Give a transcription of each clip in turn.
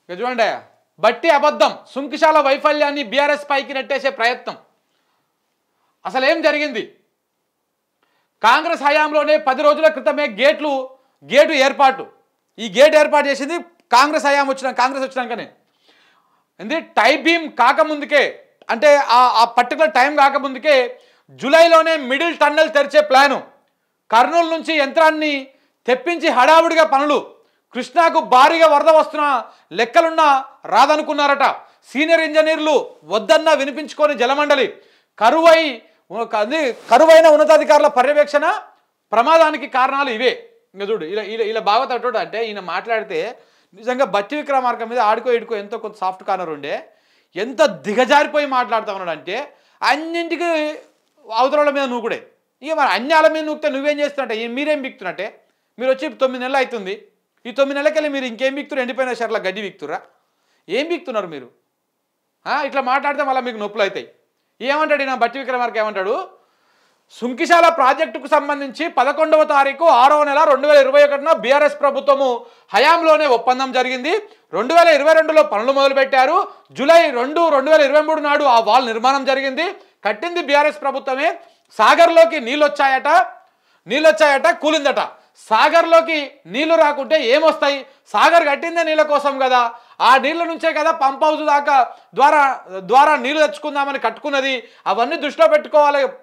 ఇక చూడండి, బట్టి అబద్ధం, సుంకిశాల వైఫల్యాన్ని బీఆర్ఎస్ పైకి నెట్టేసే ప్రయత్నం. అసలు ఏం జరిగింది? కాంగ్రెస్ హయాంలోనే 10 రోజుల క్రితమే గేటు ఏర్పాటు. ఈ గేట్ ఏర్పాటు చేసింది కాంగ్రెస్ వచ్చినాకనే. ఏంది టైం బీమ్ కాకముందుకే, అంటే ఆ పర్టికులర్ టైం కాకముందుకే జూలైలోనే మిడిల్ టన్నెల్ తెరిచే ప్లాను. కర్నూలు నుంచి యంత్రాన్ని తెప్పించి హడావుడిగా పనులు. కృష్ణాకు భారీగా వరద వస్తున్న లెక్కలున్నా రాదనుకున్నారట. సీనియర్ ఇంజనీర్లు వద్దన్నా వినిపించుకొని జలమండలి. కరువైన ఉన్నతాధికారుల పర్యవేక్షణ ప్రమాదానికి కారణాలు ఇవే. ఇంకా చూడు ఇలా బాగా తట్టడు. అంటే ఈయన మాట్లాడితే నిజంగా బట్టి విక్రమార్క మీద ఆడుకో ఇడుకో ఎంతో కొంత సాఫ్ట్ కార్నర్ ఉండే, ఎంత దిగజారిపోయి మాట్లాడుతూ ఉన్నాడు అంటే అన్నింటికి అవతరాల మీద నూకుడే. ఇక మరి అన్యాల మీద నూకితే నువ్వేం చేస్తున్నట్టే, మీరేం బిక్తున్నట్టే? మీరు వచ్చి 9 నెలలు అవుతుంది. ఈ 9 నెలలకెళ్ళి మీరు ఇంకేం బిక్తురు? ఎండిపోయిన షర్ల గడ్డి బిక్తురా? ఏం బిక్తున్నారు మీరు? ఇట్లా మాట్లాడితే మళ్ళీ మీకు నొప్పులు అవుతాయి. ఏమంటాడు ఈయన బట్టి విక్రమార్క? ఏమంటాడు? సుంకిశాల ప్రాజెక్టుకు సంబంధించి 11వ తారీఖు 6వ నెల 2021న బీఆర్ఎస్ ప్రభుత్వము హయాంలోనే ఒప్పందం జరిగింది. 2022లో పనులు మొదలుపెట్టారు. జూలై 2, 2023 నాడు ఆ వాల్ నిర్మాణం జరిగింది. కట్టింది బీఆర్ఎస్ ప్రభుత్వమే. సాగర్లోకి నీళ్ళు వచ్చాయట, కూలిందట. సాగర్లోకి నీళ్లు రాకుంటే ఏమొస్తాయి? సాగర్ కట్టిందే నీళ్ళ కోసం కదా, ఆ నీళ్ళ నుంచే కదా పంప్ హౌస్ దాకా ద్వారా నీళ్లు తెచ్చుకుందామని కట్టుకున్నది. అవన్నీ దృష్టిలో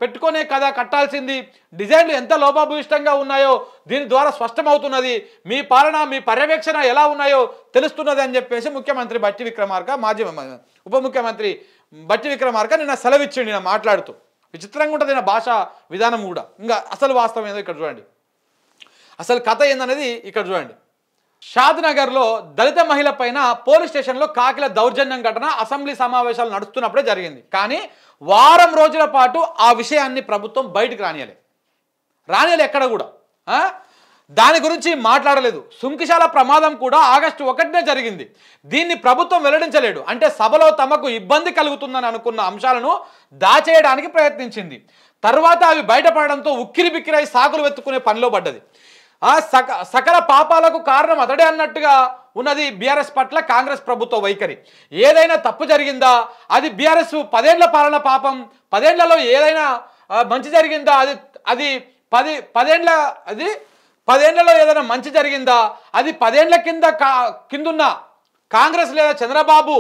పెట్టుకునే కదా కట్టాల్సింది. డిజైన్లు ఎంత లోపభూయిష్టంగా ఉన్నాయో దీని ద్వారా స్పష్టమవుతున్నది. మీ పాలన, మీ పర్యవేక్షణ ఎలా ఉన్నాయో తెలుస్తున్నది అని చెప్పేసి ముఖ్యమంత్రి బట్టి విక్రమార్క, మాజీ ఉప ముఖ్యమంత్రి బట్టి విక్రమార్క నిన్న సెలవిచ్చిండు. నిన్న మాట్లాడుతూ విచిత్రంగా ఉంటుంది నా భాషా విధానం కూడా. ఇంకా అసలు వాస్తవం ఏదో ఇక్కడ చూడండి, అసలు కథ ఏందనేది ఇక్కడ చూడండి. షాద్నగర్లో దళిత మహిళ పైన పోలీస్ స్టేషన్లో కాకిల దౌర్జన్యం ఘటన అసెంబ్లీ సమావేశాలు నడుస్తున్నప్పుడే జరిగింది. కానీ వారం రోజుల పాటు ఆ విషయాన్ని ప్రభుత్వం బయటకు రానియలే ఎక్కడ కూడా. దాని గురించి మాట్లాడలేదు. సుంకిశాల ప్రమాదం కూడా ఆగస్టు 1నే జరిగింది. దీన్ని ప్రభుత్వం వెల్లడించలేడు. అంటే సభలో తమకు ఇబ్బంది కలుగుతుందని అనుకున్న అంశాలను దాచేయడానికి ప్రయత్నించింది. తర్వాత అవి బయటపడడంతో ఉక్కిరి బిక్కిరై సాకులు వెతుక్కునే పనిలో పడ్డది. సకల పాపాలకు కారణం అతడే అన్నట్టుగా ఉన్నది బీఆర్ఎస్ పట్ల కాంగ్రెస్ ప్రభుత్వ వైఖరి. ఏదైనా తప్పు జరిగిందా? అది బీఆర్ఎస్ 10 ఏళ్ల పాలన పాపం. 10 ఏళ్లలో ఏదైనా మంచి జరిగిందా? అది 10 ఏళ్లలో ఏదైనా మంచి జరిగిందా? అది 10 ఏళ్ల కిందున్న కాంగ్రెస్ లేదా చంద్రబాబు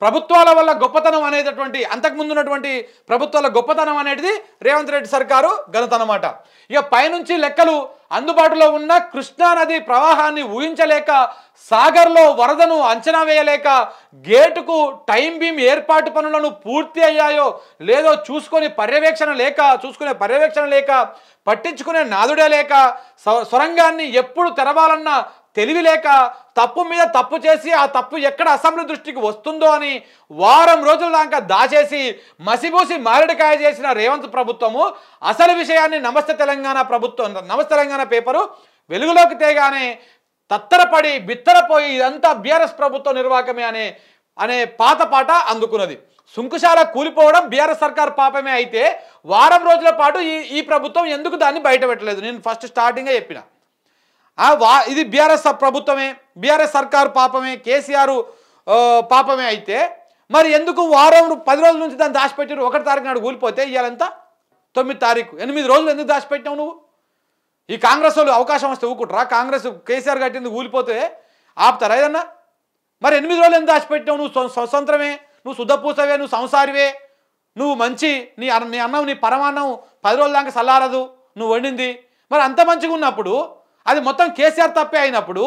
ప్రభుత్వాల వల్ల గొప్పతనం అనేటటువంటి, అంతకుముందు ఉన్నటువంటి ప్రభుత్వాల గొప్పతనం అనేది రేవంత్ రెడ్డి సర్కారు ఘనతనమాట. ఇక పైనుంచి లెక్కలు అందుబాటులో ఉన్న కృష్ణానది ప్రవాహాన్ని ఊహించలేక, సాగర్లో వరదను అంచనా వేయలేక, గేటుకు టైం బీమ్ ఏర్పాటు పనులను పూర్తి అయ్యాయో లేదో చూసుకునే పర్యవేక్షణ లేక, పట్టించుకునే నాదుడే లేక, సొరంగాన్ని ఎప్పుడు తెరవాలన్న తెలివి లేక, తప్పు మీద తప్పు చేసి ఆ తప్పు ఎక్కడ అసెంబ్లీ దృష్టికి వస్తుందో అని వారం రోజుల దాకా దాచేసి మసిబూసి మారేడుకాయ చేసిన రేవంత్ ప్రభుత్వము అసలు విషయాన్ని నమస్తే తెలంగాణ పేపరు వెలుగులోకి తేగానే తత్తరపడి బిత్తరపోయి ఇదంతా బీఆర్ఎస్ ప్రభుత్వ నిర్వాహకమే అనే పాత పాట అందుకున్నది. సుంకుశాల కూలిపోవడం బీఆర్ఎస్ సర్కార్ పాపమే అయితే వారం రోజుల పాటు ఈ ప్రభుత్వం ఎందుకు దాన్ని బయట పెట్టలేదు? నేను ఫస్ట్ స్టార్టింగే చెప్పిన ఇది బీఆర్ఎస్ ప్రభుత్వమే, బీఆర్ఎస్ సర్కారు పాపమే, కేసీఆర్ పాపమే అయితే మరి ఎందుకు 10 రోజుల నుంచి దాన్ని దాచిపెట్టారు? 1వ తారీఖు నాడు కూలిపోతే ఇవాళంతా 9వ తారీఖు, 8 రోజులు ఎందుకు దాచిపెట్టావు నువ్వు? ఈ కాంగ్రెస్ వాళ్ళు అవకాశం వస్తే ఊకుంటారా? కాంగ్రెస్ కేసీఆర్ కట్టింది కూలిపోతే ఆపుతారా ఏదన్నా? మరి 8 రోజులు ఎందుకు దాచిపెట్టావు? నువ్వు స్వతంత్రమే, నువ్వు శుద్ధపూసవే, నువ్వు సంసారివే, నువ్వు మంచి నీ అన్నం నీ పరమాన్నం 10 రోజుల దాకా చల్లారదు నువ్వు వండింది. మరి అంత మంచిగా ఉన్నప్పుడు అది మొత్తం కేసీఆర్ తప్పే అయినప్పుడు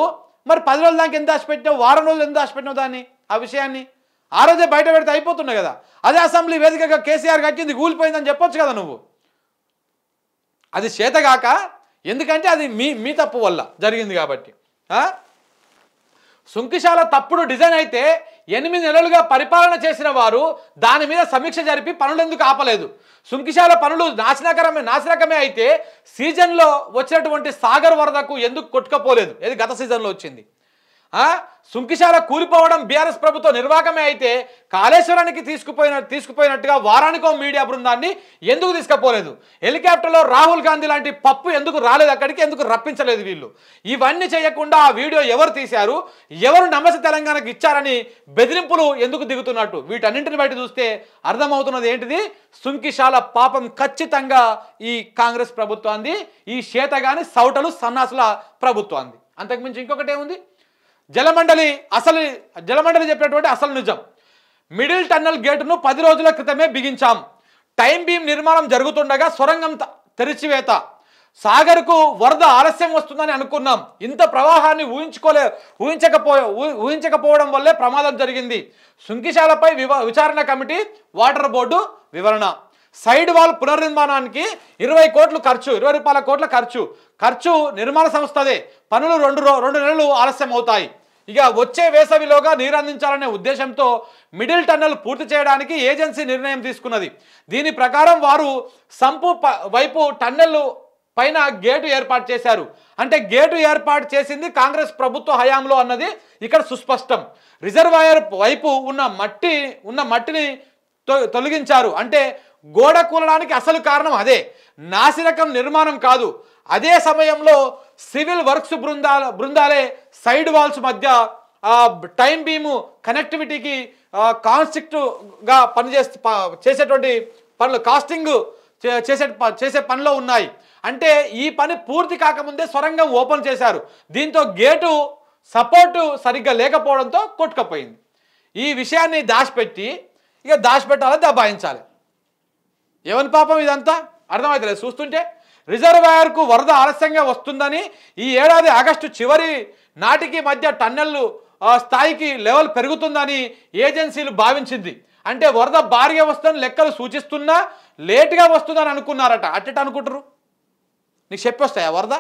మరి 10 రోజుల దాకా ఎంత దాచిపెట్టావు? వారం రోజులు ఎంత దాచిపెట్టినావు దాన్ని? ఆ విషయాన్ని ఆ రోజే బయట పెడితే అయిపోతున్నాయి కదా. అదే అసెంబ్లీ వేదికగా కేసీఆర్ కట్టింది కూలిపోయిందని చెప్పొచ్చు కదా నువ్వు. అది చేతగాక, ఎందుకంటే అది మీ తప్పు వల్ల జరిగింది కాబట్టి. సుంకిశాల తప్పుడు డిజైన్ అయితే 8 నెలలుగా పరిపాలన చేసిన వారు దాని మీద సమీక్ష జరిపి పనులు ఎందుకు ఆపలేదు? సుంకిశాల పనులు నాశనకమే అయితే సీజన్లో వచ్చినటువంటి సాగర్ వరదకు ఎందుకు కొట్టుకపోలేదు? ఏది గత సీజన్లో వచ్చింది? సుంకిశాల కూలిపోవడం బీఆర్ఎస్ ప్రభుత్వ నిర్వాహకమే అయితే కాళేశ్వరానికి తీసుకుపోయినట్టుగా వారానికో మీడియా బృందాన్ని ఎందుకు తీసుకుపోలేదు? హెలికాప్టర్లో రాహుల్ గాంధీ లాంటి పప్పు ఎందుకు రాలేదు? అక్కడికి ఎందుకు రప్పించలేదు వీళ్ళు? ఇవన్నీ చేయకుండా ఆ వీడియో ఎవరు తీశారు, ఎవరు నమస్తే తెలంగాణకు ఇచ్చారని బెదిరింపులు ఎందుకు దిగుతున్నట్టు? వీటన్నింటిని బట్టి చూస్తే అర్థమవుతున్నది ఏంటిది? సుంకిశాల పాపం ఖచ్చితంగా ఈ కాంగ్రెస్ ప్రభుత్వాన్ని, ఈ చేతగాని సౌటలు సన్నాసుల ప్రభుత్వాన్ని. అంతకుమించి ఇంకొకటి ఏముంది? జలమండలి చెప్పినటువంటి అసలు నిజం. మిడిల్ టన్నల్ గేటును 10 రోజుల క్రితమే బిగించాం. టైం బీమ్ నిర్మాణం జరుగుతుండగా సొరంగం తెరిచివేత. సాగర్కు వరద ఆలస్యం వస్తుందని అనుకున్నాం. ఇంత ప్రవాహాన్ని ఊహించకపోవడం వల్లే ప్రమాదం జరిగింది. సుంకిశాలపై విచారణ కమిటీ, వాటర్ బోర్డు వివరణ. సైడ్ వాల్ పునర్నిర్మాణానికి 20 కోట్ల ఖర్చు నిర్మాణ సంస్థదే. పనులు 2 నెలలు ఆలస్యం అవుతాయి. ఇక వచ్చే వేసవిలోగా నీరు అందించాలనే ఉద్దేశంతో మిడిల్ టన్నల్ పూర్తి చేయడానికి ఏజెన్సీ నిర్ణయం తీసుకున్నది. దీని ప్రకారం వారు సంపు వైపు టన్నెల్ పైన గేటు ఏర్పాటు చేశారు. అంటే గేటు ఏర్పాటు చేసింది కాంగ్రెస్ ప్రభుత్వ హయాంలో అన్నది ఇక్కడ సుస్పష్టం. రిజర్వాయర్ వైపు ఉన్న మట్టిని తొలగించారు. అంటే గోడ కూలడానికి అసలు కారణం అదే, నాసిరకం నిర్మాణం కాదు. అదే సమయంలో సివిల్ వర్క్స్ బృందాలే సైడ్ వాల్స్ మధ్య టైం బీము కనెక్టివిటీకి కాన్స్ట్రక్ట్గా చేసేటువంటి పనులు, కాస్టింగ్ చేసే పనిలో ఉన్నాయి. అంటే ఈ పని పూర్తి కాకముందే సొరంగం ఓపెన్ చేశారు. దీంతో గేటు సపోర్టు సరిగ్గా లేకపోవడంతో కొట్టుకపోయింది. ఈ విషయాన్ని దాచిపెట్టాలి, దబాయించాలి. ఎవరి పాపం ఇదంతా అర్థమవుతలేదు చూస్తుంటే. రిజర్వాయర్కు వరద ఆలస్యంగా వస్తుందని ఈ ఏడాది ఆగస్టు చివరి నాటికి మధ్య టన్నెల్ స్థాయికి లెవెల్ పెరుగుతుందని ఏజెన్సీలు భావించింది. అంటే వరద భారీగా వస్తుందని లెక్కలు సూచిస్తున్నా లేటుగా వస్తుందని అనుకున్నారట. అట్టట అనుకుంటారు? నీకు చెప్పొస్తాయా వరద?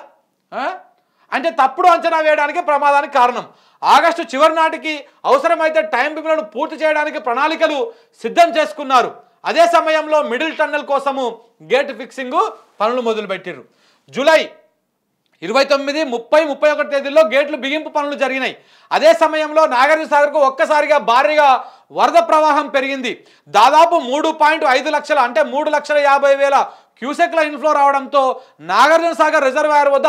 అంటే తప్పుడు అంచనా వేయడానికి ప్రమాదానికి కారణం. ఆగస్టు చివరి నాటికి అవసరమైతే టైం బీమ్లను పూర్తి చేయడానికి ప్రణాళికలు సిద్ధం చేసుకున్నారు. అదే సమయంలో మిడిల్ టన్నెల్ కోసము గేట్ ఫిక్సింగ్ పనులు మొదలుపెట్టారు. జూలై 29, 30, 31 తేదీల్లో గేట్లు బిగింపు పనులు జరిగినాయి. అదే సమయంలో నాగార్జున సాగర్కు ఒక్కసారిగా భారీగా వరద ప్రవాహం పెరిగింది. దాదాపు 3.5 లక్షల అంటే 3,50,000 క్యూసెక్ల ఇన్ఫ్లో రావడంతో నాగార్జున సాగర్ రిజర్వాయర్ వద్ద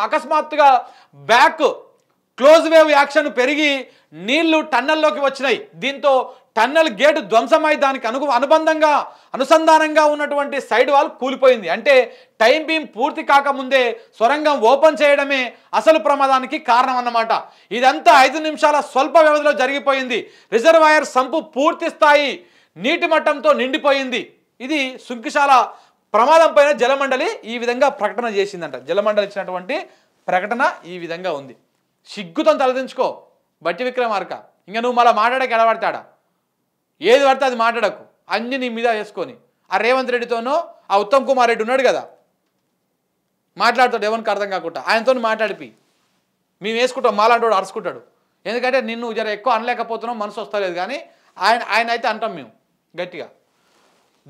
అకస్మాత్తుగా బ్యాక్ క్లోజ్ వేవ్ యాక్షన్ పెరిగి నీళ్లు టన్నెల్లోకి వచ్చినాయి. దీంతో టన్నెల్ గేటు ధ్వంసమై దానికి అనుసంధానంగా ఉన్నటువంటి సైడ్ వాల్ కూలిపోయింది. అంటే టైం బీమ్ పూర్తి కాకముందే సొరంగం ఓపెన్ చేయడమే అసలు ప్రమాదానికి కారణం అన్నమాట. ఇదంతా 5 నిమిషాల స్వల్ప వ్యవధిలో జరిగిపోయింది. రిజర్వాయర్ సంపు పూర్తి స్థాయి నీటి మట్టంతో నిండిపోయింది. ఇది సుంకిశాల ప్రమాదం పైన జలమండలి ఈ విధంగా ప్రకటన చేసిందంట. జలమండలి ఇచ్చినటువంటి ప్రకటన ఈ విధంగా ఉంది. సిగ్గుతో తలదించుకో బట్టి విక్రమార్క. ఇంకా నువ్వు మళ్ళీ మాట్లాడక ఎడబడతాడా? ఏది పడితే అది మాట్లాడకు, అన్ని నీ మీద వేసుకొని. ఆ రేవంత్ రెడ్డితోనో ఆ ఉత్తమ్ కుమార్ రెడ్డి ఉన్నాడు కదా, మాట్లాడతాడు ఎవరికి అర్థం కాకుండా. ఆయనతో మాట్లాడిపి మేము వేసుకుంటాం, మాలాంటి అరుచుకుంటాడు. ఎందుకంటే నిన్ను జర ఎక్కువ అనలేకపోతున్నాం, మనసు వస్తలేదు. కానీ ఆయన అయితే అంటాం మేము గట్టిగా.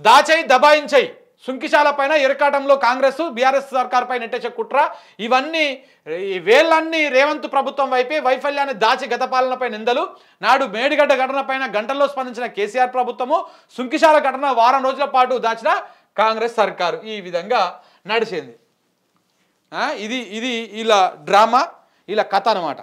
దాచేయి దబాయించేయి సుంకిశాల పైన ఇరకాటంలో కాంగ్రెస్ బీఆర్ఎస్ సర్కార్పై నెట్టేసే కుట్ర. ఇవన్నీ వేళ్ళన్నీ రేవంత్ ప్రభుత్వం వైపే. వైఫల్యాన్ని దాచి గత పాలనపై నిందలు. నాడు మేడిగడ్డ ఘటనపైన గంటల్లో స్పందించిన కేసీఆర్ ప్రభుత్వము, సుంకిశాల ఘటన వారం రోజుల పాటు దాచిన కాంగ్రెస్ సర్కారు. ఈ విధంగా నడిచింది. ఇది ఇలా డ్రామా, ఇలా కథ అన్నమాట.